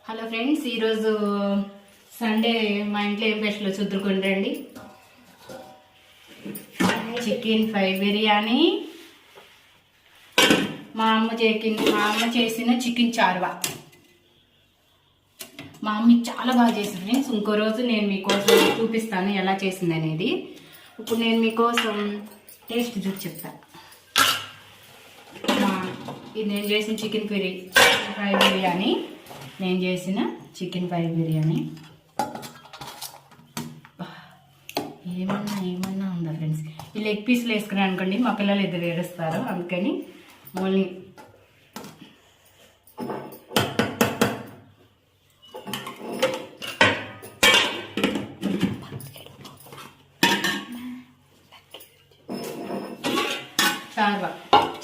Hello friends, ఈరోజు Sunday మా ఇంట్లో ఏం స్పెషల్ చూద్దురుకుని రండి. చికెన్ ఫ్రై బిర్యానీ, మా అమ్మ చేసిన చికెన్ చార్వా. మా అమ్మ చాలా బాగా చేసింది ఫ్రెండ్స్. ఇంకో రోజు నేను మీకోసం చూపిస్తాను ఎలా చేసింది అనేది. ఇప్పుడు నేను మీకోసం టేస్ట్ చూసి చెప్తాను. ఇది నేను చేసిన చికెన్ ఫ్రై బిర్యానీ, ఏమన్నా ఉందా ఫ్రెండ్స్. ఈ లెగ్ పీస్లు వేసుకున్నాను అనుకోండి, మా పిల్లలు ఇద్దరు ఏడుస్తారు. అందుకని ఓన్లీ చార్వా,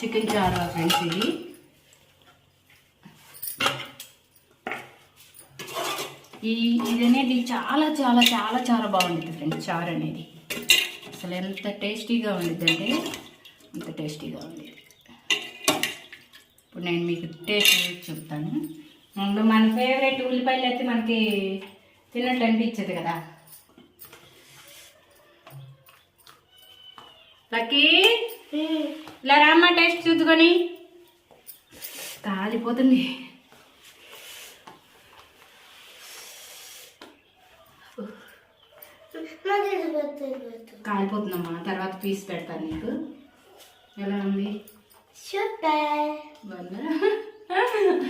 చికెన్ చార్వా ఫ్రెండ్స్. ఇది అనేది చాలా చాలా చాలా చాలా బాగుంటుంది ఫ్రెండ్స్. చారు అనేది అసలు ఎంత టేస్టీగా ఉండిద్ది అంటే అంత టేస్టీగా ఉంది. ఇప్పుడు నేను మీకు టేస్ట్ చెప్తాను. మన ఫేవరెట్ ఉల్లిపాయలు అయితే మనకి తిన్నట్టు అనిపించదు కదా. లక్కీ ఇలా రామ్మ, టేస్ట్ చూద్దుకొని. కాలిపోతుంది. కాలిపోతుందమ్మా, తర్వాత పీస్ పెడతాను నీకు. ఎలా ఉంది?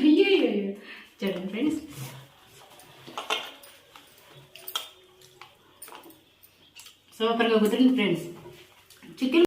అయ్యో చూడండి ఫ్రెండ్స్, సూపర్గా కుదిరింది ఫ్రెండ్స్. చికెన్